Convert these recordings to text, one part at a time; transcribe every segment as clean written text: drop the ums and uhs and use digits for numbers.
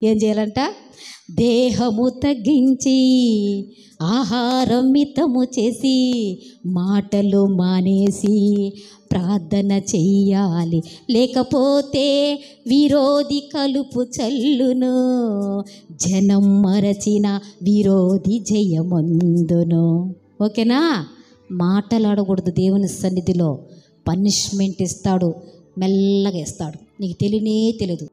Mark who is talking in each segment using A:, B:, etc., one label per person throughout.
A: ఏం చేయాలంట? దేహము తగ్గించి ఆహారం మితము చేసి మాటలు మానేసి ప్రార్థన చెయ్యాలి, లేకపోతే విరోధి కలుపు చల్లును, జనం మరచిన విరోధి జయమందును. ఓకేనా? మాటలాడకూడదు దేవుని సన్నిధిలో. పనిష్మెంట్ ఇస్తాడు, మెల్లగా ఇస్తాడు, నీకు తెలియనే తెలియదు.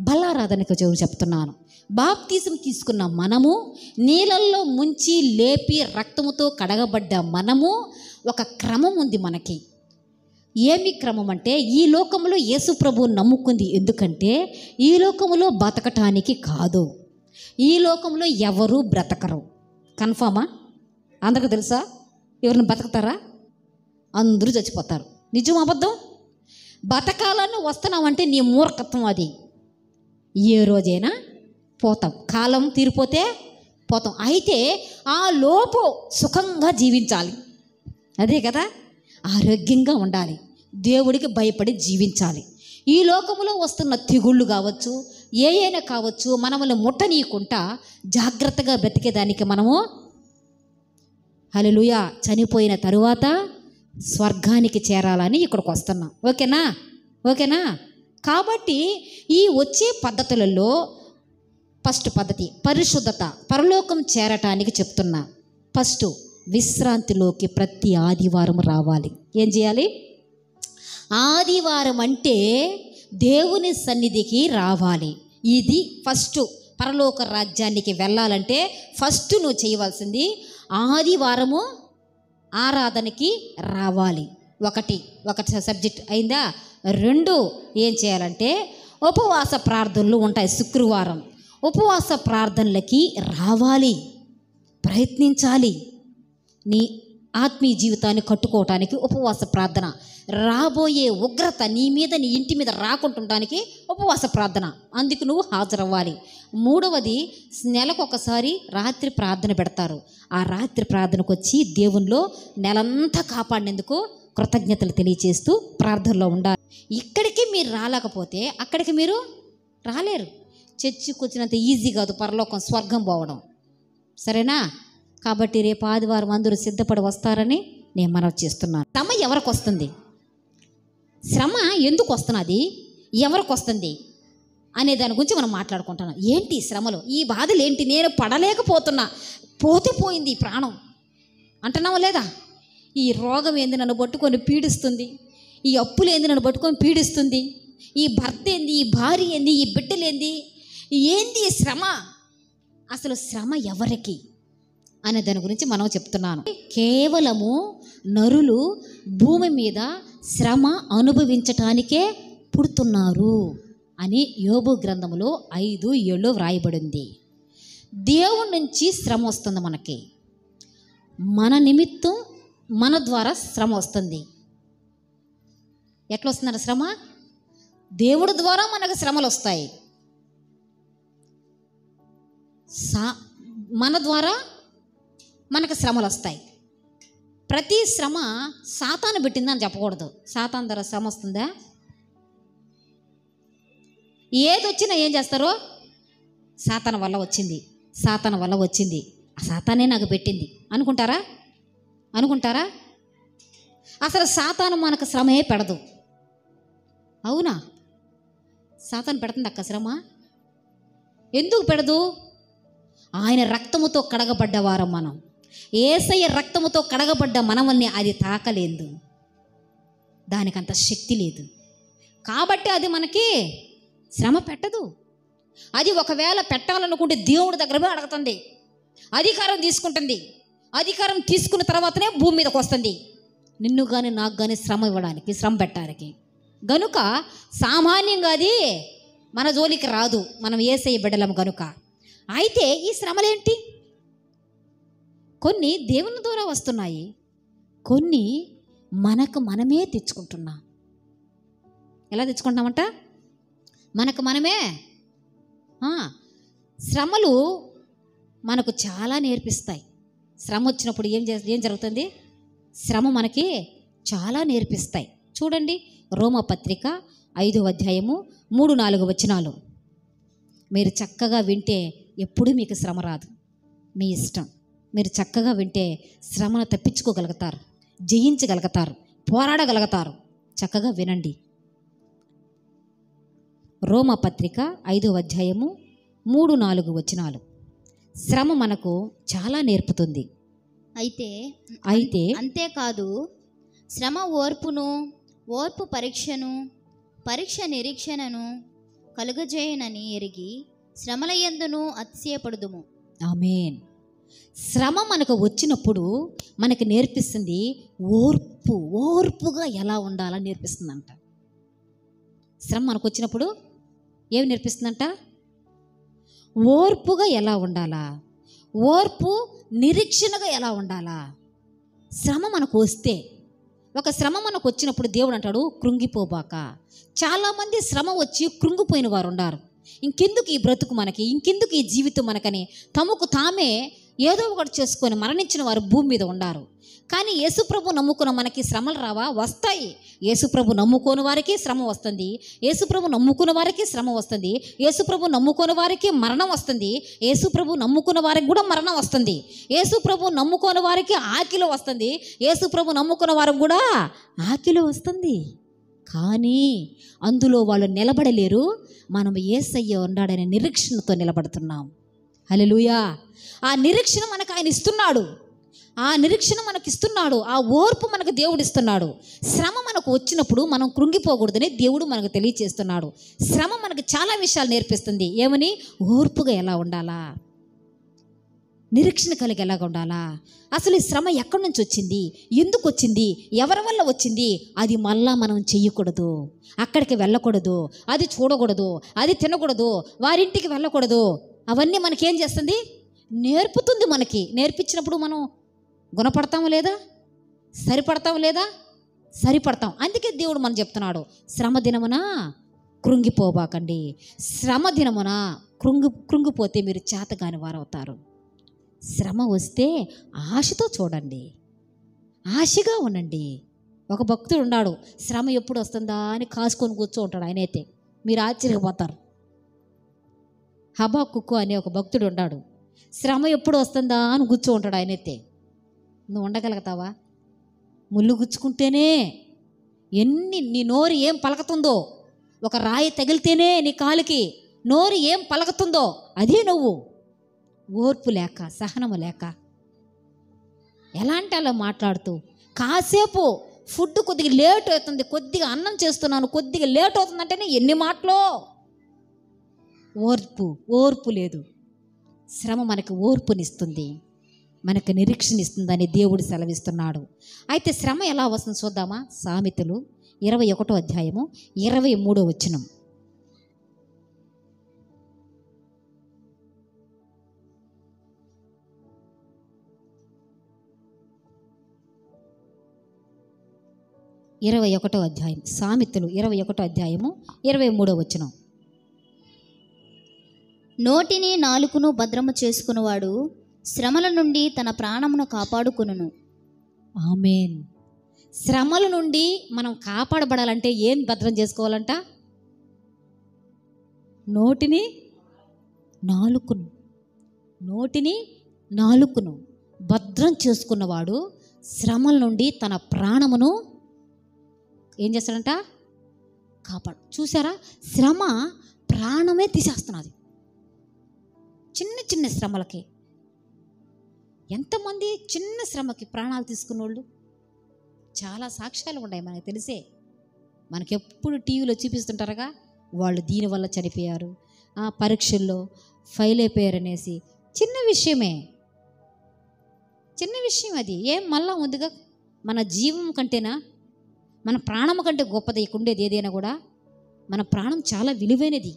A: బలారాధనకు చెప్తున్నాను. బాప్తిజం తీసుకున్న మనము, నీళ్ళల్లో ముంచి లేపి రక్తముతో కడగబడ్డ మనము, ఒక క్రమం ఉంది మనకి. ఏమి క్రమం అంటే, ఈ లోకంలో యేసు ప్రభువు నమ్ముకుంది ఎందుకంటే ఈ లోకంలో బతకటానికి కాదు. ఈ లోకంలో ఎవరు బ్రతకరు. కన్ఫామా? అందరికీ తెలుసా? ఎవరిని బతుకుతారా? అందరూ చచ్చిపోతారు. నిజం అబద్ధం? బతకాలని వస్తున్నామంటే నీ మూర్ఖత్వం అది. ఏ రోజైనా పోతాం, కాలం తీరిపోతే పోతాం. అయితే ఆ లోపు సుఖంగా జీవించాలి, అదే కదా. ఆరోగ్యంగా ఉండాలి, దేవుడికి భయపడి జీవించాలి. ఈ లోకంలో వస్తున్న తెగుళ్ళు కావచ్చు, ఏమైనా కావచ్చు, మనల్ని ముట్టనీయకుండా జాగ్రత్తగా బ్రతికేదానికి మనము హల్లెలూయా చనిపోయిన తరువాత స్వర్గానికి చేరాలని ఇక్కడికి వస్తున్నాం. ఓకేనా? ఓకేనా? కాబట్టి ఈ వచ్చే పద్ధతులలో ఫస్ట్ పద్ధతి పరిశుద్ధత, పరలోకం చేరటానికి చెప్తున్నా. ఫస్ట్ విశ్రాంతిలోకి ప్రతి ఆదివారం రావాలి. ఏం చేయాలి? ఆదివారం అంటే దేవుని సన్నిధికి రావాలి. ఇది ఫస్ట్. పరలోక రాజ్యానికి వెళ్ళాలంటే ఫస్ట్ నువ్వు చేయవలసింది ఆదివారము ఆరాధనకి రావాలి. ఒక సబ్జెక్ట్ అయిందా? 2 ఏం చేయాలంటే ఉపవాస ప్రార్థనలు ఉంటాయి. శుక్రవారం ఉపవాస ప్రార్థనలకి రావాలి, ప్రయత్నించాలి. నీ ఆత్మీయ జీవితాన్ని కట్టుకోవటానికి ఉపవాస ప్రార్థన. రాబోయే ఉగ్రత నీ మీద, నీ ఇంటి మీద రాకుంటుండడానికి ఉపవాస ప్రార్థన. అందుకు నువ్వు హాజరవ్వాలి. 3వది, నెలకొకసారి రాత్రి ప్రార్థన పెడతారు. ఆ రాత్రి ప్రార్థనకు వచ్చి దేవునిలో నెలంతా కాపాడినందుకు కృతజ్ఞతలు తెలియచేస్తూ ప్రార్థనలో ఉండాలి. ఇక్కడికి మీరు రాలేకపోతే అక్కడికి మీరు రాలేరు. చర్చికి వచ్చినంత ఈజీ కాదు పరలోకం, స్వర్గం పోవడం. సరేనా? కాబట్టి రేపు ఆదివారం అందరూ సిద్ధపడి వస్తారని నేను మనవి చేస్తున్నాను. శ్రమ ఎవరికి వస్తుంది? శ్రమ ఎందుకు వస్తున్నది, ఎవరికి వస్తుంది అనే దాని గురించి మనం మాట్లాడుకుంటున్నాం. ఏంటి శ్రమలు, ఈ బాధలు ఏంటి, నేను పడలేకపోతున్నా, పోతే పోయింది ఈ ప్రాణం అంటున్నావా లేదా? ఈ రోగం ఏంది నన్ను పట్టుకొని పీడిస్తుంది, ఈ అప్పులు ఏంది నన్ను పట్టుకొని పీడిస్తుంది, ఈ భర్త ఏంది, ఈ భార్య ఏంది, ఈ బిడ్డలేంది, ఏంది శ్రమ, అసలు శ్రమ ఎవరికి అనే దాని గురించి మనం చెప్తున్నాను. కేవలము నరులు భూమి మీద శ్రమ అనుభవించటానికే పుడుతున్నారు అని యోబు గ్రంథములో 5:7 వ్రాయబడింది. దేవుడి నుంచి శ్రమ వస్తుంది మనకి, మన నిమిత్తం మన ద్వారా శ్రమ వస్తుంది. ఎట్లా వస్తున్నారు శ్రమ? దేవుడి ద్వారా మనకు శ్రమలు వస్తాయి, మన ద్వారా మనకు శ్రమలు వస్తాయి. ప్రతి శ్రమ సాతాను పెట్టిందని చెప్పకూడదు. సాతాను ద్వారా శ్రమ వస్తుందా? ఏది వచ్చినా ఏం చేస్తారో, సాతాను వల్ల వచ్చింది, సాతాను వల్ల వచ్చింది, ఆ సాతానే నాకు పెట్టింది అనుకుంటారా? అసలు సాతాను మనకు శ్రమే పెడదు. అవునా? సాతాను పెడుతుంది అక్క శ్రమ? ఎందుకు పెడదు? ఆయన రక్తముతో కడగబడ్డవారం మనం. యేసయ్య రక్తముతో కడగబడ్డ మనవల్ని అది తాకలేదు, దానికంత శక్తి లేదు. కాబట్టి అది మనకి శ్రమ పెట్టదు. అది ఒకవేళ పెట్టాలనుకుంటే దేవుడి దగ్గర పోయి అడుగుతుంది, అధికారం తీసుకుంటుంది. అధికారం తీసుకున్న తర్వాతనే భూమి మీదకి వస్తుంది నిన్ను కానీ నాకు కానీ శ్రమ ఇవ్వడానికి, శ్రమ పెట్టడానికి. గనుక సామాన్యంగా అది మన జోలికి రాదు, మనం యేసయ్య బిడ్డలం గనుక. అయితే ఈ శ్రమలేంటి? కొన్ని దేవుని ద్వారా వస్తున్నాయి, కొన్ని మనకు మనమే తెచ్చుకుంటున్నాం. ఎలా తెచ్చుకుంటున్నామంట? మనకు మనమే. శ్రమలు మనకు చాలా నేర్పిస్తాయి. శ్రమ వచ్చినప్పుడు ఏం జరుగుతుంది? శ్రమ మనకి చాలా నేర్పిస్తాయి. చూడండి, రోమపత్రిక 5వ అధ్యాయము 3-4 వచనాలు. మీరు చక్కగా వింటే ఎప్పుడూ మీకు శ్రమ రాదు. మీ ఇష్టం. మీరు చక్కగా వింటే శ్రమను తప్పించుకోగలుగుతారు, జయించగలుగుతారు, పోరాడగలుగుతారు. చక్కగా వినండి. రోమపత్రిక 5వ అధ్యాయము 3-4 వచనాలు. శ్రమ మనకు చాలా నేర్పుతుంది. అయితే
B: అంతేకాదు, శ్రమ ఓర్పును, ఓర్పు పరీక్షను, పరీక్ష నిరీక్షణను కలుగజేయనని ఎరిగి శ్రమల యందును అతిశయపడుదుము.
A: ఆమేన్. శ్రమ మనకు వచ్చినప్పుడు మనకి నేర్పిస్తుంది ఓర్పుగా ఎలా ఉండాలని నేర్పిస్తుందంట. శ్రమ మనకు వచ్చినప్పుడు ఏమి నేర్పిస్తుందంట? ఓర్పుగా ఎలా ఉండాలా, ఓర్పు నిరీక్షణగా ఎలా ఉండాలా. శ్రమ మనకు వస్తే, ఒక శ్రమ మనకు వచ్చినప్పుడు దేవుడు అంటాడు కృంగిపోబాక. చాలామంది శ్రమ వచ్చి కృంగిపోయిన వారు ఉన్నారు. ఇంకెందుకు ఈ బ్రతుకు మనకి, ఇంకెందుకు ఈ జీవితం మనకని తమకు తామే ఏదో ఒకటి చేసుకొని మరణించిన వారు భూమి మీద ఉన్నారు. కానీ యేసుప్రభు నమ్ముకున్న మనకి శ్రమలు రావా? వస్తాయి. యేసుప్రభు నమ్ముకోని వారికి శ్రమ వస్తుంది, యేసుప్రభు నమ్ముకున్న వారికి శ్రమ వస్తుంది, యేసుప్రభు నమ్ముకోని వారికి మరణం వస్తుంది, యేసుప్రభు నమ్ముకున్న వారికి కూడా మరణం వస్తుంది, యేసుప్రభు నమ్ముకోని వారికి ఆకిలి వస్తుంది, యేసుప్రభు నమ్ముకున్న వారికి కూడా ఆకిలి వస్తుంది. కానీ అందులో వాళ్ళు నిలబడలేరు. మనం యేసయ్య ఉన్నాడనే నిరీక్షణతో నిలబడుతున్నాం. హల్లెలూయా. ఆ నిరీక్షణ మనకు ఆయన ఇస్తున్నాడు, ఆ నిరీక్షణ మనకి ఇస్తున్నాడు, ఆ ఓర్పు మనకు దేవుడు ఇస్తున్నాడు. శ్రమ మనకు వచ్చినప్పుడు మనం కృంగిపోకూడదని దేవుడు మనకు తెలియచేస్తున్నాడు. శ్రమ మనకు చాలా విషయాలు నేర్పిస్తుంది. ఏమని? ఓర్పుగా ఎలా ఉండాలా, నిరీక్షణ కలిగి ఎలాగ ఉండాలా, అసలు ఈ శ్రమ ఎక్కడి నుంచి వచ్చింది, ఎందుకు వచ్చింది, ఎవరి వల్ల వచ్చింది, అది మళ్ళా మనం చెయ్యకూడదు, అక్కడికి వెళ్ళకూడదు, అది చూడకూడదు, అది తినకూడదు, వారింటికి వెళ్ళకూడదు. అవన్నీ మనకేం చేస్తుంది? నేర్పుతుంది. మనకి నేర్పించినప్పుడు మనం గుణపడతాము లేదా, సరిపడతాము లేదా? సరిపడతాం. అందుకే దేవుడు మనం చెప్తున్నాడు, శ్రమ దినమున కృంగిపోబాకండి. శ్రమ దినమున కృంగిపోతే మీరు చేతగాని వారు అవుతారు. శ్రమ వస్తే ఆశతో చూడండి, ఆశగా ఉండండి. ఒక భక్తుడు ఉన్నాడు, శ్రమ ఎప్పుడు వస్తుందా అని కాసుకొని కూర్చో ఉంటాడు. ఆయనైతే మీరు ఆశ్చర్యపోతారు. హబాకుక్కు అనే ఒక భక్తుడు ఉన్నాడు. శ్రమ ఎప్పుడు వస్తుందా అని కూర్చో ఉంటాడు. ఆయనైతే నువ్వు ఉండగలుగుతావా? ముళ్ళు గుచ్చుకుంటేనే నీ నోరు ఏం పలకుతుందో, ఒక రాయి తగిలితేనే నీ కాలికి నోరు ఏం పలకుతుందో అదే నువ్వు. ఓర్పు లేక, సహనము లేక ఎలా అంటే అలా మాట్లాడుతూ, కాసేపు ఫుడ్ కొద్దిగా లేట్ అవుతుంది, కొద్దిగా అన్నం చేస్తున్నాను, కొద్దిగా లేట్ అవుతుందంటేనే ఎన్ని మాటలో. ఓర్పు లేదు. శ్రమ మనకు ఓర్పునిస్తుంది, మనకు నిరీక్షణ ఇస్తుందని దేవుడు సెలవిస్తున్నాడు. అయితే శ్రమ ఎలా వస్తుందో చూద్దామా? సామెతలు 21వ అధ్యాయము 23వ వచనం. సామెతలు 21వ అధ్యాయము 23వ వచనం.
B: నోటిని నాలుకను భద్రము చేసుకునేవాడు శ్రమల నుండి తన ప్రాణమును కాపాడుకొనును.
A: ఆమేన్. శ్రమల నుండి మనం కాపాడబడాలంటే ఏం భద్రం చేసుకోవాలంట? నోటిని నాలుకను భద్రం చేసుకున్నవాడు శ్రమల నుండి తన ప్రాణమును ఏం చేస్తాడంట? కాపాడు. చూసారా, శ్రమ ప్రాణమే తీసేస్తున్నది. చిన్న శ్రమలకి ఎంతమంది చిన్న శ్రమకి ప్రాణాలు తీసుకున్నోళ్ళు చాలా సాక్ష్యాలు ఉన్నాయి, మనకు తెలిసే. మనకెప్పుడు టీవీలో చూపిస్తుంటారుగా, వాళ్ళు దీనివల్ల చనిపోయారు, పరీక్షల్లో ఫెయిల్ అయిపోయారు అనేసి. చిన్న విషయం అది. ఏం మళ్ళా ఉందిగా? మన జీవం కంటేనా, మన ప్రాణం కంటే గొప్పది ఉండేది ఏదైనా కూడా. మన ప్రాణం చాలా విలువైనది.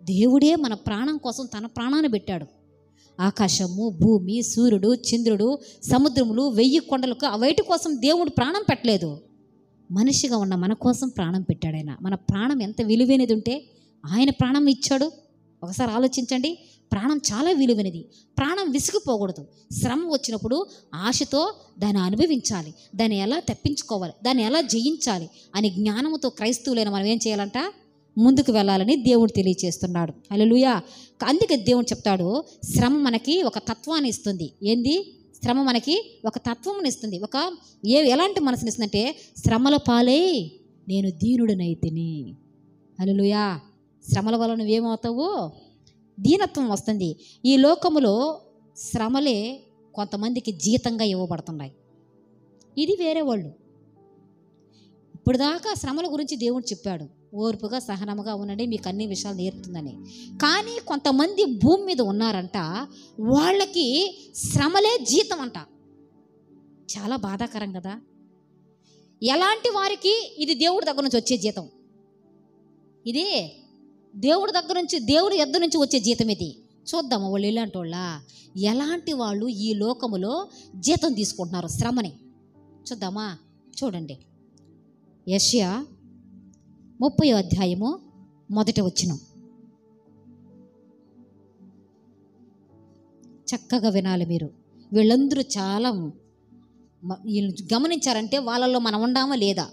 A: దేవుడే మన ప్రాణం కోసం తన ప్రాణాన్ని పెట్టాడు. ఆకాశము, భూమి, సూర్యుడు, చంద్రుడు, సముద్రములు, 1000 కొండలకు అవైటి కోసం దేవుడు ప్రాణం పెట్టలేదు. మనిషిగా ఉన్న మన కోసం ప్రాణం పెట్టాడు ఆయన. మన ప్రాణం ఎంత విలువైనది ఉంటే ఆయన ప్రాణం ఇచ్చాడు. ఒకసారి ఆలోచించండి. ప్రాణం చాలా విలువైనది. ప్రాణం విసిగిపోకూడదు. శ్రమ వచ్చినప్పుడు ఆశతో దాన్ని అనుభవించాలి, దాన్ని ఎలా తప్పించుకోవాలి, దాన్ని ఎలా జయించాలి అని జ్ఞానంతో క్రైస్తవులైన మనం ఏం చేయాలంట? ముందుకు వెళ్ళాలని దేవుడు తెలియచేస్తున్నాడు. హల్లెలూయా. అందుకే దేవుడు చెప్తాడు, శ్రమ మనకి ఒక తత్వాన్ని ఇస్తుంది. ఏంది? శ్రమ మనకి ఒక తత్వం ఇస్తుంది. ఎలాంటి మనసుని ఇస్తుందంటే, శ్రమల పాలై నేను దీనుడనైతిని. హల్లెలూయా. శ్రమల వల్ల నువ్వేమవుతావు? దీనత్వం వస్తుంది. ఈ లోకములో శ్రమలే కొంతమందికి జీతంగా ఇవ్వబడుతున్నాయి. ఇది వేరే వాళ్ళు. ఇప్పుడు దాకా శ్రమల గురించి దేవుడు చెప్పాడు, ఓర్పుగా సహనముగా ఉండండి, మీకు అన్ని విషయాలు నేర్పుతుందని. కానీ కొంతమంది భూమి మీద ఉన్నారంట, వాళ్ళకి శ్రమలే జీతం అంట. చాలా బాధాకరం కదా. ఎలాంటి వారికి ఇది దేవుడి దగ్గర నుంచి వచ్చే జీతం? ఇది దేవుడి దగ్గర నుంచి, దేవుడి యొద్ద నుంచి వచ్చే జీతం ఇది. చూద్దాము వాళ్ళు ఎలాంటి వాళ్ళ, ఎలాంటి వాళ్ళు ఈ లోకములో జీతం తీసుకుంటున్నారు శ్రమని. చూద్దామా? చూడండి, యెషయా 30వ అధ్యాయము 1వ వచనం. చక్కగా వినాలి మీరు. వీళ్ళందరూ చాలా గమనించారంటే వాళ్ళల్లో మనం ఉండామా లేదా?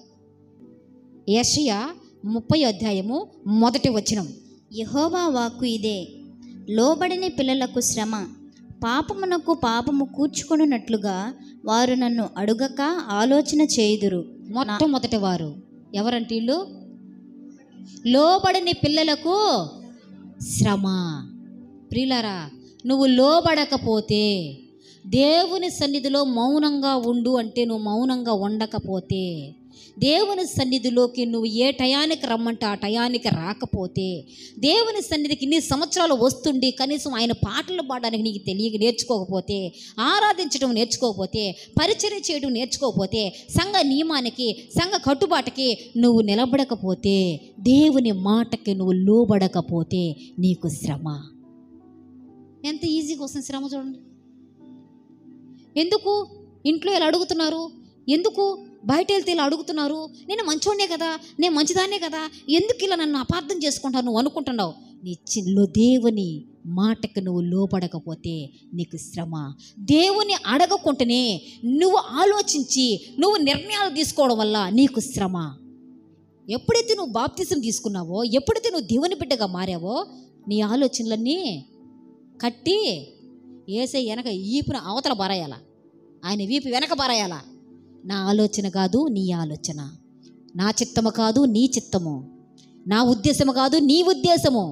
A: యెషయా 30వ అధ్యాయము 1వ వచనం.
B: యెహోవా వాక్కు ఇదే, లోబడని పిల్లలకు శ్రమ, పాపమునకు పాపము కూర్చుకొనున్నట్లుగా వారు నన్ను అడుగక ఆలోచన చేయుదురు.
A: మొట్టమొదటి వారు ఎవరంటే వీళ్ళు? లోబడని పిల్లలకు శ్రమ. ప్రియులారా, నువ్వు లోబడకపోతే, దేవుని సన్నిధిలో మౌనంగా ఉండు అంటే నువ్వు మౌనంగా ఉండకపోతే, దేవుని సన్నిధిలోకి నువ్వు ఏ టయానికి రమ్మంటే ఆ టయానికి రాకపోతే, దేవుని సన్నిధికి ఇన్ని సంవత్సరాలు వస్తుండి కనీసం ఆయన పాటలు పాడడానికి నీకు నేర్చుకోకపోతే, ఆరాధించడం నేర్చుకోకపోతే, పరిచర్య చేయడం నేర్చుకోకపోతే, సంఘ నియమానికి సంఘ కట్టుబాటుకి నువ్వు నిలబడకపోతే, దేవుని మాటకి నువ్వు లోబడకపోతే నీకు శ్రమ. ఎంత ఈజీగా వస్తుంది శ్రమ చూడండి. ఎందుకు ఇంట్లో ఇలా అడుగుతున్నారు? ఎందుకు బయట వెళ్తే ఇలా అడుగుతున్నారు? నేను మంచోడే కదా, నేను మంచిదాన్నే కదా, ఎందుకు ఇలా నన్ను అపార్థం చేసుకుంటావు నువ్వు అనుకుంటున్నావు? దేవుని మాటకు నువ్వు లోపడకపోతే నీకు శ్రమ. దేవుని అడగకుంటేనే నువ్వు ఆలోచించి నువ్వు నిర్ణయాలు తీసుకోవడం వల్ల నీకు శ్రమ. ఎప్పుడైతే నువ్వు బాప్తిసం తీసుకున్నావో, ఎప్పుడైతే నువ్వు దేవుని బిడ్డగా మారావో, నీ ఆలోచనలన్నీ కట్టి ఏసై వెనక ఈపున అవతల బారాయాల, ఆయన వీపు వెనక బారాయాల. నా ఆలోచన కాదు నీ ఆలోచన, నా చిత్తము కాదు నీ చిత్తము, నా ఉద్దేశము కాదు నీ ఉద్దేశము,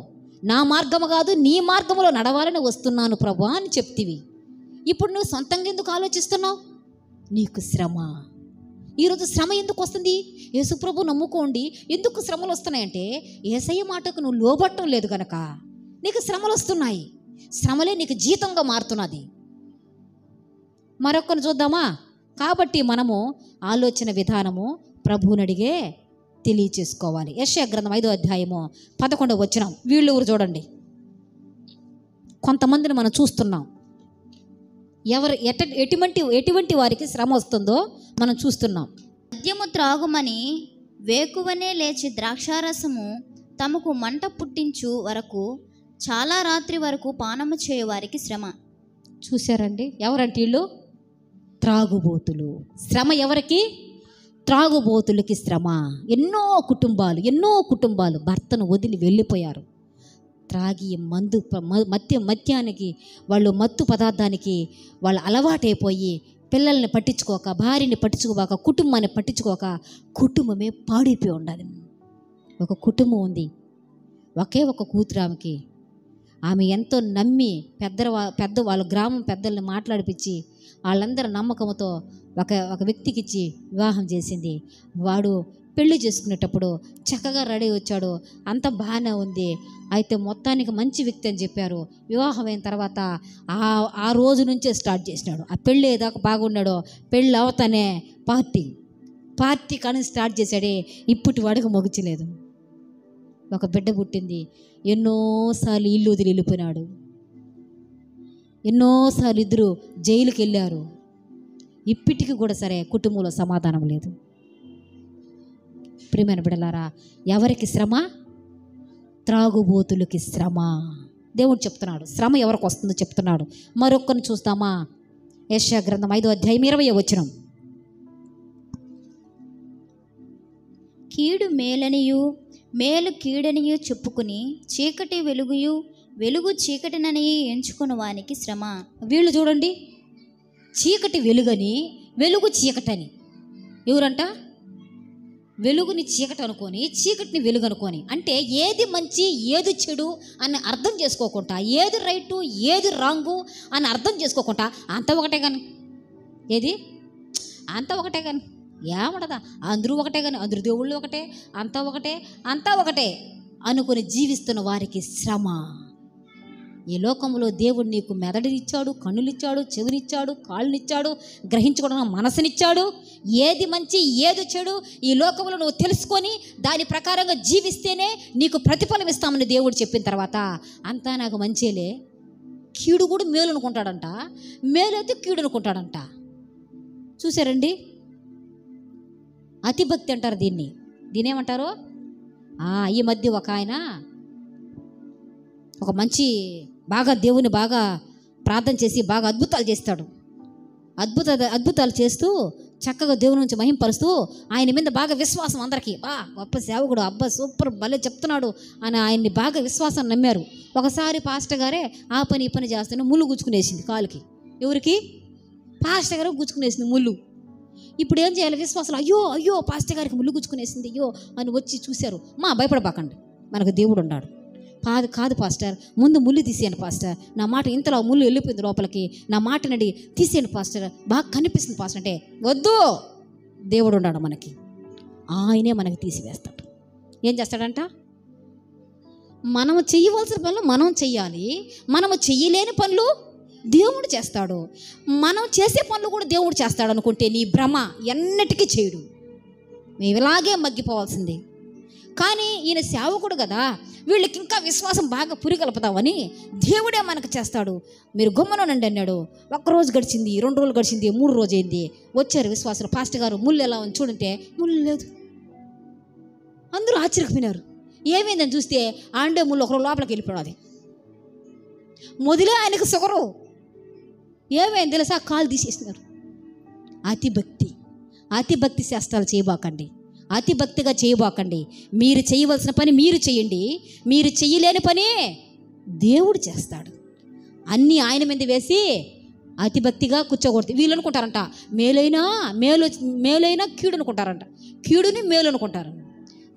A: నా మార్గము కాదు నీ మార్గములో నడవాలని వస్తున్నాను ప్రభా అని చెప్తివి. ఇప్పుడు నువ్వు సొంతంగా ఎందుకు ఆలోచిస్తున్నావు? నీకు శ్రమ. ఈరోజు శ్రమ ఎందుకు వస్తుంది? యేసుప్రభు నమ్ముకోండి. ఎందుకు శ్రమలు వస్తున్నాయంటే, యేసయ్య మాటకు నువ్వు లోబట్టం లేదు కనుక నీకు శ్రమలు వస్తున్నాయి. శ్రమలే నీకు జీతంగా మారుతున్నది. మరొకరిని చూద్దామా? కాబట్టి మనము ఆలోచన విధానము ప్రభువుని అడిగే తెలియచేసుకోవాలి. యెషయా గ్రంథం 5వ అధ్యాయము 11వ వచనం. వీళ్ళు ఊరు చూడండి. కొంతమందిని మనం చూస్తున్నాం. ఎటువంటి వారికి శ్రమ వస్తుందో మనం చూస్తున్నాం.
B: మద్యము త్రాగుమని వేకువనే లేచి ద్రాక్షారసము తమకు మంట పుట్టించు వరకు చాలా రాత్రి వరకు పానము చేయవారికి శ్రమ.
A: చూశారండి? ఎవరంటే వీళ్ళు? త్రాగుబోతులు. శ్రమ ఎవరికి? త్రాగుబోతులకి శ్రమ. ఎన్నో కుటుంబాలు భర్తను వదిలి వెళ్ళిపోయారు. త్రాగి మద్యానికి, వాళ్ళు మత్తు పదార్థానికి వాళ్ళు అలవాటైపోయి పిల్లల్ని పట్టించుకోక, భార్యని పట్టించుకోక, కుటుంబాన్ని పట్టించుకోక కుటుంబమే పాడైపోయి ఉండాలి. ఒక కుటుంబం ఉంది, ఒకే ఒక కూతురు ఆమెకి. ఆమె ఎంతో నమ్మి పెద్ద వాళ్ళ గ్రామం పెద్దల్ని మాట్లాడిపించి వాళ్ళందరూ నమ్మకంతో ఒక వ్యక్తికి ఇచ్చి వివాహం చేసింది. వాడు పెళ్లి చేసుకునేటప్పుడు చక్కగా రెడీ వచ్చాడు, అంత బాగానే ఉంది. అయితే మొత్తానికి మంచి వ్యక్తి అని చెప్పారు. వివాహం అయిన తర్వాత ఆ రోజు నుంచే స్టార్ట్ చేసినాడు. ఆ పెళ్ళి ఏదాకా బాగున్నాడో, పెళ్ళి అవతానే పార్టీ కానీ స్టార్ట్ చేశాడే. ఇప్పటి వాడికి మొగచలేదు. ఒక బిడ్డ పుట్టింది. ఎన్నోసార్లు ఇల్లు వదిలి వెళ్ళిపోయినాడు. ఎన్నోసార్లు ఇద్దరు జైలుకి వెళ్ళారు. ఇప్పటికి కూడా సరే కుటుంబంలో సమాధానం లేదు. ప్రియమైన బిడ్డలారా, ఎవరికి శ్రమ? త్రాగుబోతులకి శ్రమ. దేవుడు చెప్తున్నాడు. శ్రమ ఎవరికి వస్తుందో చెప్తున్నాడు. మరొక్కరిని చూస్తామా? యెషయా గ్రంథం 5వ అధ్యాయం 20వ వచనం.
B: కీడు మేలనియు మేలు కీడనియు చెప్పుకుని చీకటి వెలుగుయు వెలుగు చీకటిననియు ఎంచుకుని వానికి శ్రమ.
A: వీళ్ళు చూడండి, చీకటి వెలుగని, వెలుగు చీకటని. ఎవరంట? వెలుగుని చీకటి అనుకొని, చీకటిని వెలుగు అనుకొని. అంటే ఏది మంచి ఏది చెడు అని అర్థం చేసుకోకుండా, ఏది రైటు ఏది రాంగు అని అర్థం చేసుకోకుండా, అంత ఒకటే కానీ, ఏది అంత ఒకటే కానీ, ఏమడదా అందరూ ఒకటే కానీ, అందరూ దేవుళ్ళు ఒకటే, అంతా ఒకటే అనుకొని జీవిస్తున్న వారికి శ్రమ. ఈ లోకంలో దేవుడు నీకు మెదడునిచ్చాడు, కన్నులిచ్చాడు, చెవునిచ్చాడు, కాళ్ళనిచ్చాడు, గ్రహించుకోవడానికి మనసునిచ్చాడు. ఏది మంచి ఏది చెడు ఈ లోకంలో నువ్వు తెలుసుకొని దాని ప్రకారంగా జీవిస్తేనే నీకు ప్రతిఫలం ఇస్తామని దేవుడు చెప్పిన తర్వాత, అంతా నాకు మంచేలే, కీడు కూడా మేలు అనుకుంటాడంట, మేలైతే కీడు అనుకుంటాడంట. చూసారండి, అతిభక్తి అంటారు దీన్ని. దీనేమంటారు? ఈ మధ్య ఒక ఆయన ఒక మంచి బాగా దేవుని బాగా ప్రార్థన చేసి బాగా అద్భుతాలు చేస్తాడు. అద్భుతాలు చేస్తూ చక్కగా దేవుని నుంచి మహింపరుస్తూ ఆయన మీద బాగా విశ్వాసం అందరికీ, గొప్ప సేవకుడు, అబ్బా సూపర్ భలే చెప్తున్నాడు అని ఆయన్ని బాగా విశ్వాసం నమ్మారు. ఒకసారి పాస్టర్ గారే ఆ పని ఈ పని చేస్తూనే ముళ్ళు గుచ్చుకునేసింది కాలుకి. ఎవరికి? పాస్టర్ గారు గుచ్చుకునేసింది ముళ్ళు. ఇప్పుడు ఏం చేయాలి? విశ్వాసాలు, అయ్యో పాస్టర్ గారికి ముళ్ళు గుచ్చుకునేసింది అయ్యో అని వచ్చి చూశారు. భయపడబాకండి, మనకు దేవుడు ఉన్నాడు. కాదు పాస్టర్, ముందు ముళ్ళు తీసేయండి పాస్టర్, నా మాట ఇంతలో ముళ్ళు వెళ్ళిపోయింది లోపలికి, నా మాటనడి తీసేయండి పాస్టర్, బాగా కనిపిస్తుంది పాస్టర్ అంటే, వద్దు, దేవుడు ఉన్నాడు మనకి, ఆయనే మనకి తీసివేస్తాడు. ఏం చేస్తాడంట? మనము చేయవలసిన పనులు మనం చెయ్యాలి, మనము చెయ్యలేని పనులు దేవుడు చేస్తాడు. మనం చేసే పనులు కూడా దేవుడు చేస్తాడు అనుకుంటే నీ భ్రమ, ఎన్నటికీ చేయడు, మేము ఇలాగే మగ్గిపోవాల్సిందే. కానీ ఈయన సేవకుడు కదా, వీళ్ళకి ఇంకా విశ్వాసం బాగా పురిగలుపుతామని దేవుడే మనకు చేస్తాడు. మీరు గమ్మునండి అన్నాడు. 1 రోజు గడిచింది, 2 రోజులు గడిచింది, 3 రోజు అయింది. వచ్చారు విశ్వాసులు, పాస్టర్ గారు ముళ్ళు ఎలా ఉంది చూడంటే, ముళ్ళు లేదు. అందరూ ఆశ్చర్యపోయినారు. ఏమైందని చూస్తే ఆండే ముళ్ళు ఒకరు లోపలికి వెళ్ళిపోయాడు. మొదలే ఆయనకు సుగరు. ఏమైంది తెలుసా? కాలు తీసేసినారు. అతిభక్తి శాస్త్రాలు చేయబాకండి, అతిభక్తిగా చేయబాకండి. మీరు చేయవలసిన పని మీరు చేయండి, మీరు చెయ్యలేని పని దేవుడు చేస్తాడు. అన్నీ ఆయన మీద వేసి అతిభక్తిగా కూర్చోకూడదు. వీళ్ళు అనుకుంటారంట మేలైనా కీడు అనుకుంటారంట, కీడుని మేలు అనుకుంటారు.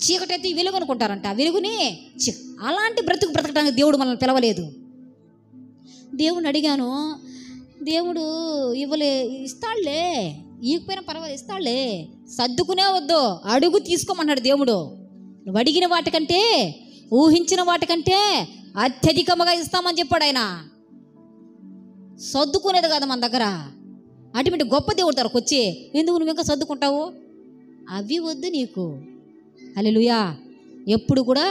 A: చీకటైతే వెలుగు అనుకుంటారంట, వెలుగుని అలాంటి బ్రతకడానికి దేవుడు మనల్ని పిలవలేదు. దేవుడిని అడిగాను, దేవుడు ఇస్తాడులే, ఈకపోయినా పర్వాలేదు, ఇస్తాడులే, సర్దుకునే వద్దు, అడుగు తీసుకోమన్నాడు దేవుడు. నువ్వు అడిగిన వాటికంటే, ఊహించిన వాటికంటే అత్యధికముగా ఇస్తామని చెప్పాడు ఆయన. సర్దుకునేది కాదు మన దగ్గర. అటువంటి గొప్ప దేవుడు దగ్గరకు వచ్చి ఎందుకు నువ్వు ఇంకా సర్దుకుంటావు? అవి వద్దు నీకు. హల్లెలూయా. ఎప్పుడు కూడా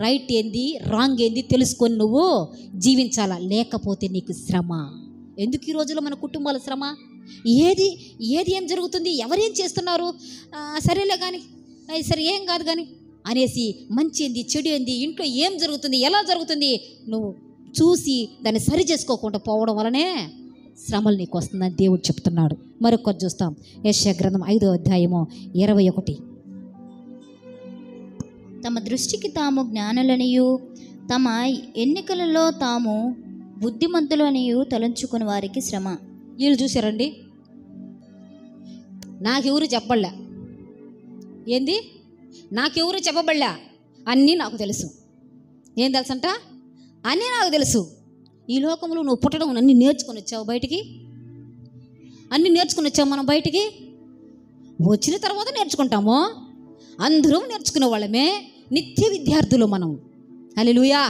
A: రైట్ ఏంది రాంగ్ ఏంది తెలుసుకొని నువ్వు జీవించాలా, లేకపోతే నీకు శ్రమ. ఎందుకు ఈ రోజుల్లో మన కుటుంబాల శ్రమ? ఏది ఏం జరుగుతుంది, ఎవరేం చేస్తున్నారు, సరేలే కానీ, సరే ఏం కాదు కానీ అనేసి, మంచి ఏంది చెడు ఏంది, ఇంట్లో ఏం జరుగుతుంది ఎలా జరుగుతుంది నువ్వు చూసి దాన్ని సరి చేసుకోకుండా పోవడం వలనే శ్రమలు నీకు వస్తుందని దేవుడు చెప్తున్నాడు. మరొకటి చూస్తాం, యెషయా గ్రంథం 5వ అధ్యాయము 21.
B: తమ దృష్టికి తాము జ్ఞానులనియు తమ ఎన్నికలలో తాము బుద్ధిమంతులనియు తలంచుకుని వారికి శ్రమ.
A: వీళ్ళు చూసారండి, నాకెవరు చెప్పబడలే, ఏంది నాకెవరు చెప్పబడలే, అన్నీ నాకు తెలుసు. ఏం తెలుసంట? అన్నీ నాకు తెలుసు. ఈ లోకంలో నువ్వు పుట్టడం అన్నీ నేర్చుకొని వచ్చావు బయటికి, అన్నీ నేర్చుకుని వచ్చావు మనం బయటికి. వచ్చిన తర్వాత నేర్చుకుంటాము, అందరూ నేర్చుకునే వాళ్ళమే, నిత్య విద్యార్థులు మనం. హల్లెలూయా.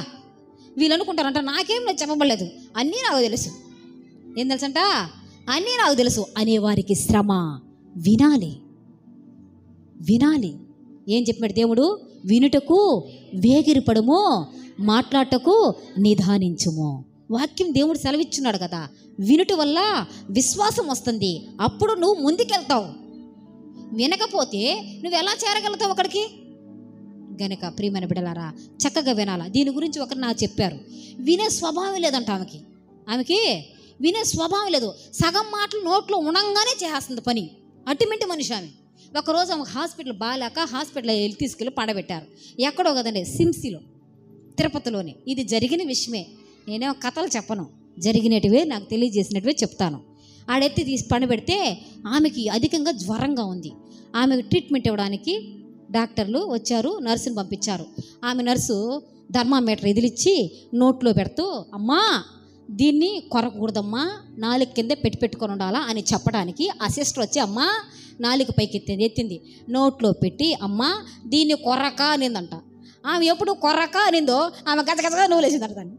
A: వీళ్ళు అనుకుంటారంట నాకేం నాకు చెప్పబడలేదు, అన్నీ నాకు తెలుసు. ఏం తెలుసంట? అన్నీ నాకు తెలుసు అనేవారికి శ్రమ. వినాలి. ఏం చెప్పాడు దేవుడు? వినుటకు వేగిరపడము, మాట్లాడటకు నిదానించుము. వాక్యం దేవుడు సెలవిచ్చున్నాడు కదా. వినుట వల్ల విశ్వాసం వస్తుంది, అప్పుడు నువ్వు ముందుకెళ్తావు. వినకపోతే నువ్వు ఎలా చేరగలుగుతావు అక్కడికి? గనుక ప్రియమైన బిడ్డలారా చక్కగా వినాలా. దీని గురించి ఒకరు నాకు చెప్పారు, వినే స్వభావం లేదంట ఆమెకి వినే స్వభావం లేదు. సగం మాటలు నోట్లో ఉండంగానే చేస్తుంది పని. అల్టిమేట్ మనిషి ఆమె. ఒకరోజు ఆమెకు హాస్పిటల్ బాగాలేక హాస్పిటల్ తీసుకెళ్ళి పడబెట్టారు. ఎక్కడో కదండి, సిమ్సిలో, తిరుపతిలోనే. ఇది జరిగిన విషయమే, నేనేమో కథలు చెప్పను, జరిగినటివే నాకు తెలియజేసినటివే చెప్తాను. ఆడెత్తి తీసి పడబెడితే ఆమెకి అధికంగా జ్వరంగా ఉంది. ఆమెకు ట్రీట్మెంట్ ఇవ్వడానికి డాక్టర్లు వచ్చారు, నర్సుని పంపించారు. ఆమె నర్సు థర్మామీటర్ ఎదిలిచ్చి నోట్లో పెడుతూ, అమ్మా దీన్ని కొరకూడదమ్మా, నాలుగు కింద పెట్టుకొని ఉండాలా అని చెప్పడానికి ఆ సిస్టర్ వచ్చి అమ్మా నాలుగు పైకి ఎత్తింది, నోట్లో పెట్టి అమ్మా దీన్ని కొరక అనిందంట. ఆమె ఎప్పుడు కొరక అనిందో ఆమె గజగజగా నవ్వులేసిందంట దాన్ని.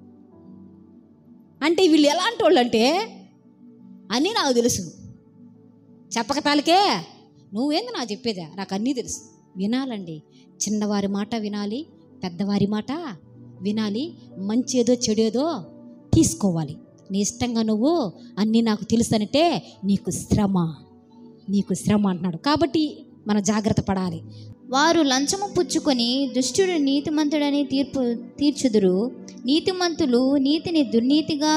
A: అంటే వీళ్ళు ఎలాంటి వాళ్ళు అంటే అన్నీ నాకు తెలుసు, చెప్పక తాలికే నువ్వేంది నాకు చెప్పేదా, నాకు అన్నీ తెలుసు. వినాలండి, చిన్నవారి మాట వినాలి, పెద్దవారి మాట వినాలి, మంచేదో చెడేదో తీసుకోవాలి. నీ ఇష్టంగా నువ్వు అన్నీ నాకు తెలుసు అంటే నీకు శ్రమ అంటున్నాడు. కాబట్టి మనం జాగ్రత్త పడాలి.
B: వారు లంచము పుచ్చుకొని దుష్టుడు నీతిమంతుడని తీర్చుదురు, నీతిమంతులు నీతిని దుర్నీతిగా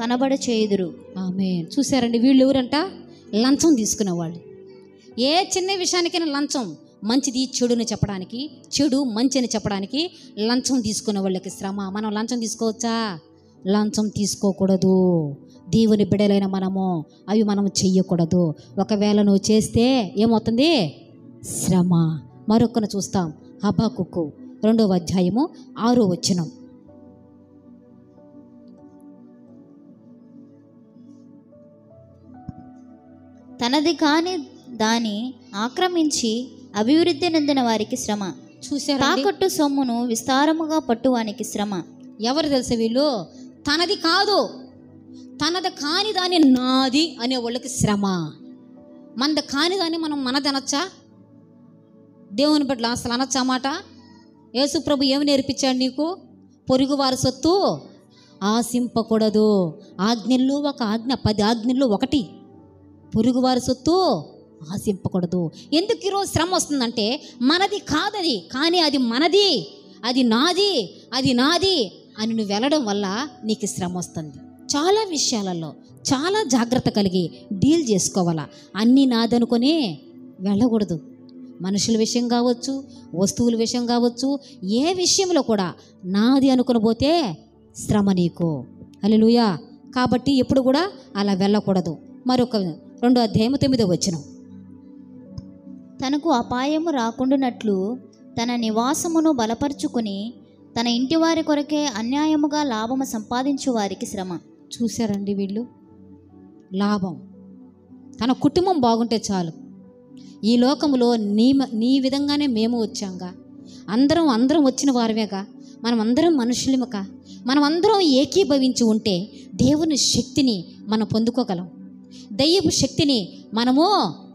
B: కనబడ చేయుదురు.
A: ఆమేన్. చూసారండి, వీళ్ళు ఎవరంట? లంచం తీసుకునేవాళ్ళు. ఏ చిన్న విషయానికైనా లంచం, మంచిది చెడుని చెప్పడానికి, చెడు మంచి అని చెప్పడానికి లంచం తీసుకునే వాళ్ళకి శ్రమ. మనం లంచం తీసుకోవచ్చా? లంచం తీసుకోకూడదు. దేవుని బిడ్డలైన మనము అవి మనం చెయ్యకూడదు. ఒకవేళ నువ్వు చేస్తే ఏమవుతుంది? శ్రమ. మరొకను చూస్తాం, హబక్కుకు 2వ అధ్యాయము 6వ వచనం.
B: తనది కాని దాని ఆక్రమించి అభివృద్ధి నొందిన వారికి శ్రమ.
A: చూసారా?
B: తాకట్టు సొమ్మును విస్తారముగా పట్టువానికి శ్రమ.
A: ఎవరు తెలుసా వీళ్ళు? తనది కాదు, తనది కాని దాని నాది అనే వాళ్ళకి శ్రమ. మనది కాని దాన్ని మనం మనది అనొచ్చా? దేవుని బిడ్డలు అసలు అనొచ్చా మాట? యేసు ప్రభు ఏమి నేర్పించాడు నీకు? పొరుగు వారి సొత్తు ఆశింపకూడదు. ఆజ్ఞల్లో ఒక ఆజ్ఞ, 10 ఆజ్ఞల్లో ఒకటి పొరుగు వారి సొత్తు ఆశింపకూడదు. ఎందుకు ఈరోజు శ్రమ వస్తుందంటే మనది కాదది, కానీ అది మనది, అది నాది, అది నాది అని నువ్వు వెళ్ళడం వల్ల నీకు శ్రమ వస్తుంది. చాలా విషయాలలో చాలా జాగ్రత్త కలిగి డీల్ చేసుకోవాలా. అన్నీ నాదనుకొని వెళ్ళకూడదు. మనుషుల విషయం కావచ్చు, వస్తువుల విషయం కావచ్చు, ఏ విషయంలో కూడా నాది అనుకుని పోతే శ్రమ నీకు. హల్లెలూయా. కాబట్టి ఎప్పుడు కూడా అలా వెళ్ళకూడదు. మరొక 2వ అధ్యాయము 9వ వచనం.
B: తనకు అపాయము రాకుండానట్లు తన నివాసమును బలపరుచుకుని తన ఇంటి వారి కొరకే అన్యాయముగా లాభము సంపాదించు వారికి శ్రమ.
A: చూశారండి వీళ్ళు? లాభం, తన కుటుంబం బాగుంటే చాలు. ఈ లోకంలో నీ విధంగానే మేము వచ్చాంగా, అందరం వచ్చిన వారమేగా, మనం అందరం మనుషులముగా, మనం అందరం ఏకీభవించి ఉంటే దేవుని శక్తిని మనం పొందుకోగలం, దైవపు శక్తిని మనము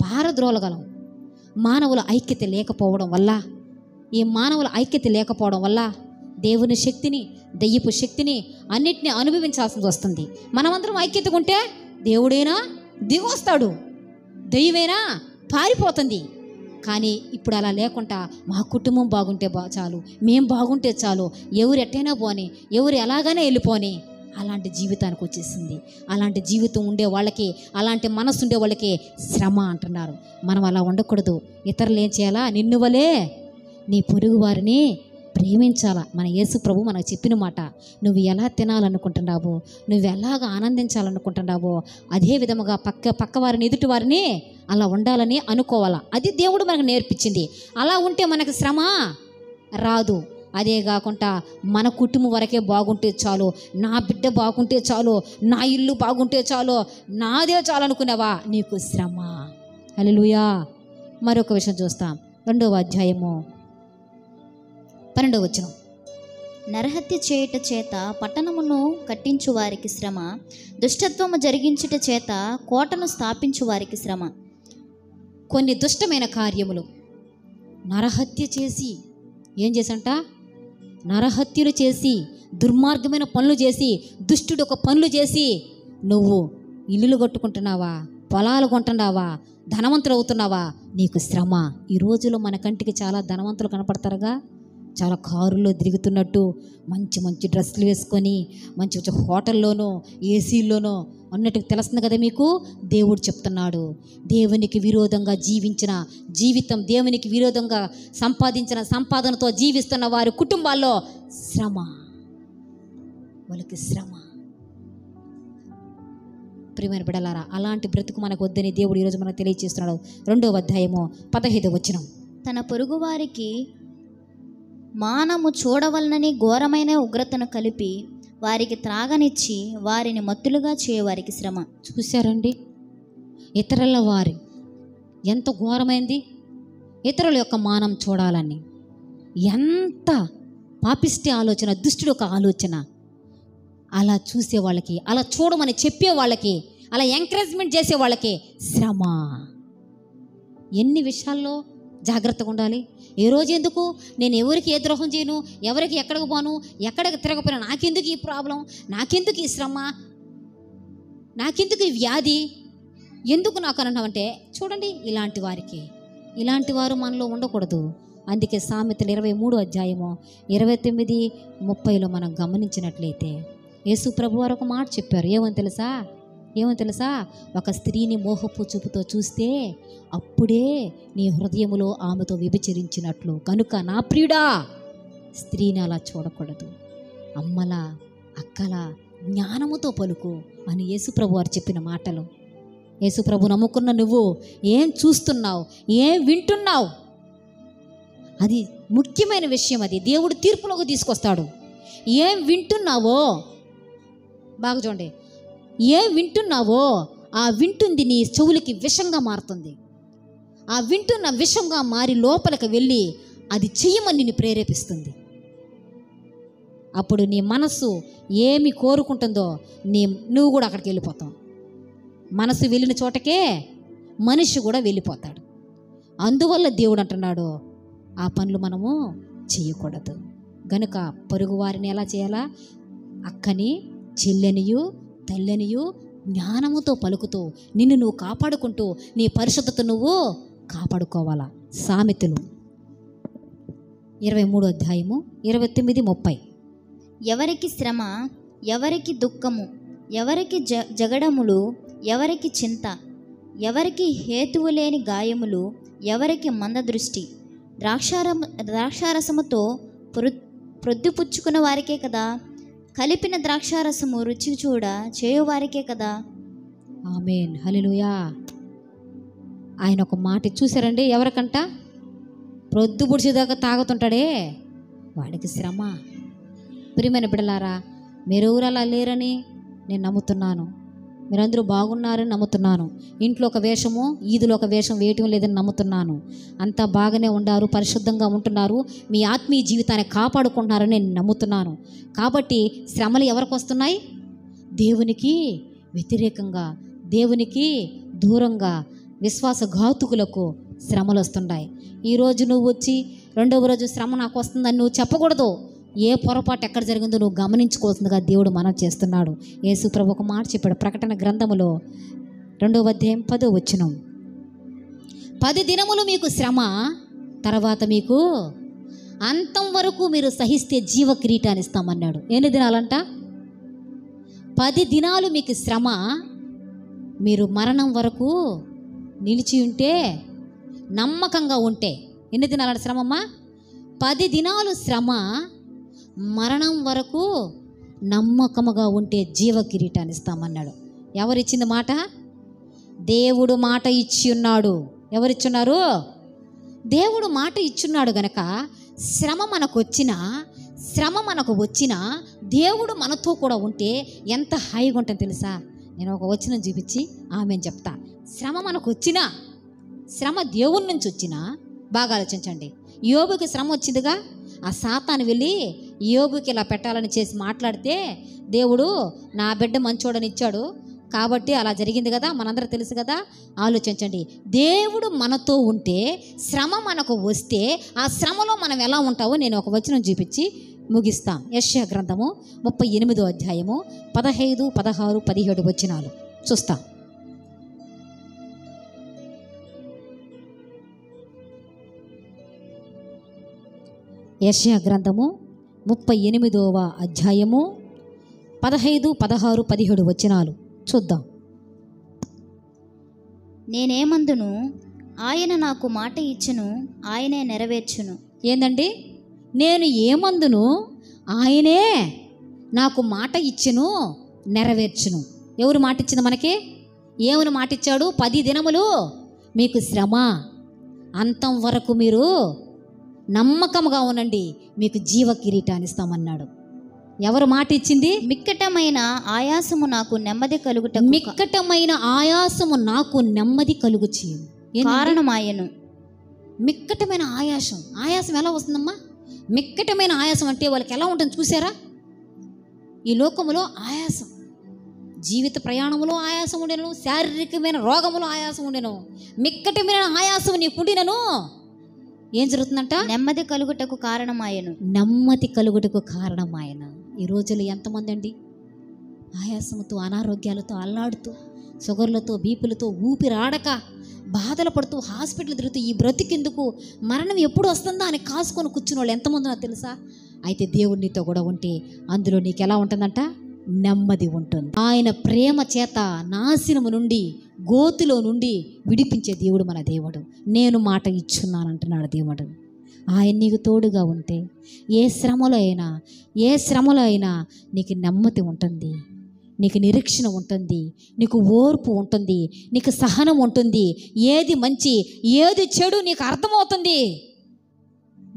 A: పారద్రోలగలం. మానవుల ఐక్యత లేకపోవడం వల్ల దేవుని శక్తిని, దయ్యపు శక్తిని అన్నిటినీ అనుభవించాల్సి వస్తుంది. మనమందరం ఐక్యతగా ఉంటే దేవుడైనా దిగొస్తాడు, దయ్యమైనా పారిపోతుంది. కానీ ఇప్పుడు అలా లేకుండా మా కుటుంబం బాగుంటే చాలు, మేం బాగుంటే చాలు, ఎవరు ఎట్టైనా పోని, ఎవరు ఎలాగైనా వెళ్ళిపోని, అలాంటి జీవితానికి వచ్చేసింది. అలాంటి జీవితం ఉండే వాళ్ళకి, అలాంటి మనసు ఉండే వాళ్ళకి శ్రమ అంటున్నారు. మనం అలా ఉండకూడదు. ఇతరులు ఏం చేయాలా? నిన్ను వలే నీ పొరుగు వారిని ప్రేమించాలా. మన యేసు ప్రభు మనకు చెప్పిన మాట. నువ్వు ఎలా తినాలనుకుంటున్నావో, నువ్వు ఎలాగ ఆనందించాలనుకుంటున్నావో అదే విధముగా పక్క వారిని, ఎదుటి వారిని అలా ఉండాలని అనుకోవాలా. అది దేవుడు మనకు నేర్పించింది. అలా ఉంటే మనకు శ్రమ రాదు. అదే కాకుండా మన కుటుంబం వరకే బాగుంటే చాలు, నా బిడ్డ బాగుంటే చాలు, నా ఇల్లు బాగుంటే చాలు, నాదే చాలు అనుకునేవా, నీకు శ్రమ. హల్లెలూయా. మరొక విషయం చూస్తాం, 2వ అధ్యాయము 12వ వచనం.
B: నరహత్య చేయుట చేత పట్టణమును కట్టించు వారికి శ్రమ, దుష్టత్వము జరిగించుట చేత కోటను స్థాపించు వారికి శ్రమ.
A: కొన్ని దుష్టమైన కార్యములు, నరహత్య చేసి, ఏం చేసంట? నరహత్యలు చేసి, దుర్మార్గమైన పనులు చేసి, దుష్టుడు ఒక పనులు చేసి నువ్వు ఇల్లులు కట్టుకుంటున్నావా, పొలాలు కొంటున్నావా, ధనవంతులు అవుతున్నావా, నీకు శ్రమ. ఈ రోజులో మన కంటికి చాలా ధనవంతులు కనపడతారుగా, చాలా కారులో తిరుగుతున్నట్టు మంచి మంచి డ్రెస్సులు వేసుకొని మంచి మంచి హోటల్లోనో ఏసీల్లోనో అన్నట్టు తెలుస్తుంది కదా మీకు. దేవుడు చెప్తున్నాడు, దేవునికి విరోధంగా జీవించిన జీవితం, దేవునికి విరోధంగా సంపాదించిన సంపాదనతో జీవిస్తున్న వారి కుటుంబాల్లో శ్రమ, వాళ్ళకి శ్రమ. ప్రియమైన బిడ్డలారా, అలాంటి బ్రతుకు మనకు వద్దని దేవుడు ఈరోజు మనకు తెలియజేస్తున్నాడు. 2వ అధ్యాయము 15వ వచనం.
B: తన పొరుగు వారికి మానము చూడవలనని ఘోరమైన ఉగ్రతను కలిపి వారికి త్రాగనిచ్చి వారిని మత్తులుగా చేయవారికి శ్రమ.
A: చూశారండి, ఇతరుల వారి ఎంత ఘోరమైంది. ఇతరుల యొక్క మానం చూడాలని ఎంత పాపిష్టి ఆలోచన, దుష్టుడు ఒక ఆలోచన. అలా చూసే వాళ్ళకి, అలా చూడమని చెప్పే వాళ్ళకి, అలా ఎంకరేజ్మెంట్ చేసే వాళ్ళకి శ్రమ. ఎన్ని విషయాల్లో జాగ్రత్తగా ఉండాలి. ఏ రోజు ఎందుకు నేను ఎవరికి ఏ ద్రోహం చేయను, ఎవరికి ఎక్కడికి పోను, ఎక్కడికి తిరగపోయినా నాకెందుకు ఈ ప్రాబ్లం, నాకెందుకు ఈ శ్రమ, నాకెందుకు ఈ వ్యాధి, ఎందుకు నాకు అన్నామంటే చూడండి, ఇలాంటి వారు మనలో ఉండకూడదు. అందుకే సామెతలు 23వ అధ్యాయము 29, 30లో మనం గమనించినట్లయితే యేసు ప్రభు వారు ఒక మాట చెప్పారు. ఏమని తెలుసా? ఒక స్త్రీని మోహపు చూపుతో చూస్తే అప్పుడే నీ హృదయములో ఆమెతో విభచరించినట్లు, కనుక నా ప్రియుడా స్త్రీని అలా చూడకూడదు, అమ్మలా అక్కలా జ్ఞానముతో పలుకు అని యేసు ప్రభు వారు చెప్పిన మాటలు. యేసు ప్రభు నమ్ముకున్న నువ్వు ఏం చూస్తున్నావు, ఏం వింటున్నావు, అది ముఖ్యమైన విషయం. అది దేవుడు తీర్పులోకి తీసుకొస్తాడు. ఏం వింటున్నావో బాగా చూడండి, ఏం వింటున్నావో ఆ వింటుంది నీ చెవులకి విషంగా మారుతుంది. ఆ వింటున్న విషంగా మారి లోపలికి వెళ్ళి అది చెయ్యమని నిన్ను ప్రేరేపిస్తుంది. అప్పుడు నీ మనస్సు ఏమి కోరుకుంటుందో నువ్వు కూడా అక్కడికి వెళ్ళిపోతావు. మనసు వెళ్ళిన చోటకే మనిషి కూడా వెళ్ళిపోతాడు. అందువల్ల దేవుడు అంటున్నాడు, ఆ పనులు మనము చేయకూడదు. గనుక పొరుగు వారిని ఎలా చేయాలా? అక్కని, చెల్లెనియు, తల్లెనియు జ్ఞానముతో పలుకుతూ నిన్ను నువ్వు కాపాడుకుంటూ నీ పరిశుద్ధత నువ్వు కాపాడుకోవాలా. సామెతలు 23వ అధ్యాయము 29, 30.
B: ఎవరికి శ్రమ, ఎవరికి దుఃఖము, ఎవరికి జగడములు, ఎవరికి చింత, ఎవరికి హేతువు లేని గాయములు, ఎవరికి మందదృష్టి. ద్రాక్షారసముతో ప్రొద్దుపుచ్చుకున్న వారికే కదా, కలిపిన ద్రాక్షారసము రుచి చూడ చేయువారికే కదా.
A: ఆమేన్, హల్లెలూయా. ఆయన ఒక మాట చూసారండి, ఎవరికంట? ప్రొద్దు పుడిచేదాకా తాగుతుంటాడే వాడికి శ్రమ. ప్రియమైన బిడ్డలారా, మీరెవరు అలా లేరని నేను నమ్ముతున్నాను. మీరందరూ బాగున్నారని నమ్ముతున్నాను. ఇంట్లో ఒక వేషము, ఈదులో ఒక వేషం వేయటం లేదని నమ్ముతున్నాను. అంతా బాగానే ఉండారు, పరిశుద్ధంగా ఉంటున్నారు, మీ ఆత్మీయ జీవితాన్ని కాపాడుకుంటున్నారని నేను నమ్ముతున్నాను. కాబట్టి శ్రమలు ఎవరికి వస్తున్నాయి? దేవునికి వ్యతిరేకంగా, దేవునికి దూరంగా విశ్వాసఘాతుకులకు శ్రమలు వస్తున్నాయి. ఈరోజు నువ్వు వచ్చి 2వ రోజు శ్రమ నాకు వస్తుందని నువ్వు చెప్పకూడదు. ఏ పొరపాటు ఎక్కడ జరిగిందో నువ్వు గమనించుకోవాల్సిందిగా దేవుడు మనం చేస్తున్నాడు. యేసు ప్రభు ఒక మాట చెప్పాడు ప్రకటన గ్రంథములో 2వ అధ్యాయం 10వ వచనం. 10 దినములు మీకు శ్రమ, తర్వాత మీకు అంతం వరకు మీరు సహిస్తే జీవ కిరీటాన్ని ఇస్తామన్నాడు. ఎన్ని దినాలంట? 10 దినాలు మీకు శ్రమ, మీరు మరణం వరకు నిలిచి ఉంటే, నమ్మకంగా ఉంటే. ఎన్ని దినాలంట శ్రమమ్మా? 10 దినాలు శ్రమ, మరణం వరకు నమ్మకముగా ఉంటే జీవ కిరీటాన్ని ఇస్తామన్నాడు. ఎవరిచ్చింది మాట? దేవుడు మాట ఇచ్చి ఉన్నాడు. ఎవరిచ్చున్నారు? దేవుడు మాట ఇచ్చున్నాడు. గనక శ్రమ మనకు వచ్చినా దేవుడు మనతో కూడా ఉంటే ఎంత హాయిగా ఉంటుంది తెలుసా? నేను ఒక వచనం చూపించి ఆమెను చెప్తా. శ్రమ మనకు వచ్చినా, శ్రమ దేవుని నుంచి వచ్చినా, బాగా ఆలోచించండి. యోబుకి శ్రమ వచ్చిందిగా, ఆ సాతాను వెళ్ళి యోబుకి ఇలా పెట్టాలని చేసి మాట్లాడితే దేవుడు నా బిడ్డ మంచోడని ఇచ్చాడు కాబట్టి అలా జరిగింది కదా, మనందరూ తెలుసు కదా. ఆలోచించండి, దేవుడు మనతో ఉంటే శ్రమ మనకు వస్తే ఆ శ్రమలో మనం ఎలా ఉంటావో నేను ఒక వచనం చూపించి ముగిస్తాం. యెషయా గ్రంథము 38వ అధ్యాయము 15, 16, 17 వచనాలు చూస్తాం. యెషయా గ్రంథము 38వ అధ్యాయము 15, 16, 17 వచనాలు చూద్దాం.
B: నేనేమందును, ఆయన నాకు మాట ఇచ్చును, ఆయనే నెరవేర్చును.
A: ఏందండి? నేను ఏమందును, ఆయనే నాకు మాట ఇచ్చును, నెరవేర్చును. ఎవరు మాట ఇచ్చింది మనకి? ఏమని మాట ఇచ్చాడు? 10 దినములు మీకు శ్రమ, అంతం వరకు మీరు నమ్మకముగా ఉండండి, మీకు జీవ కిరీటాన్ని ఇస్తామన్నాడు. ఎవరు మాట ఇచ్చింది?
B: మిక్కటమైన ఆయాసము నాకు నెమ్మది కలుగుట
A: మిక్కటమైన ఆయాసము నాకు నెమ్మది కలుగు చేయు
B: కారణమాయను.
A: మిక్కటమైన ఆయాసం ఎలా వస్తుందమ్మా? మిక్కటమైన ఆయాసం అంటే వాళ్ళకి ఎలా ఉంటుంది చూసారా? ఈ లోకములో ఆయాసం, జీవిత ప్రయాణములో ఆయాసం ఉండెను, శారీరకమైన రోగములో ఆయాసం ఉండెను. మిక్కటమైన ఆయాసం నీకుండినను ఏం జరుగుతుందంట?
B: నెమ్మది కలుగుటకు కారణమాయను.
A: నెమ్మది కలుగుటకు కారణమాయన. ఈ రోజుల్లో ఎంతమంది అండి ఆయాసంతో, అనారోగ్యాలతో అల్లాడుతూ, షుగర్లతో, బీపీలతో, ఊపిరాడక బాధలు పడుతూ హాస్పిటల్ తిరుగుతూ, ఈ బ్రతికెందుకు, మరణం ఎప్పుడు వస్తుందా అని కాసుకొని కూర్చున్న వాళ్ళు ఎంతమంది నాకు తెలుసా? అయితే దేవుడు నీతో కూడా ఉంటే అందులో నీకు ఎలా ఉంటుందంట? నెమ్మది ఉంటుంది. ఆయన ప్రేమ చేత నాశనము నుండి, గోతిలో నుండి విడిపించే దేవుడు మన దేవుడు. నేను మాట ఇచ్చున్నానంటున్నాడు దేవుడు. ఆయన నీకు తోడుగా ఉంటే ఏ శ్రమలో అయినా నీకు నెమ్మది ఉంటుంది, నీకు నిరీక్షణ ఉంటుంది, నీకు ఓర్పు ఉంటుంది, నీకు సహనం ఉంటుంది. ఏది మంచి ఏది చెడు నీకు అర్థమవుతుంది.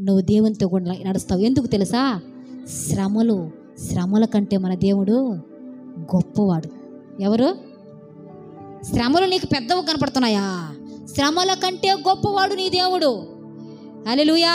A: నువ్వు దేవునితో కూడా నడుస్తావు. ఎందుకు తెలుసా? శ్రమల కంటే మన దేవుడు గొప్పవాడు. ఎవరు? శ్రమలు నీకు పెద్దవి కనపడుతున్నాయా? శ్రమల కంటే గొప్పవాడు నీ దేవుడు. హల్లెలూయా.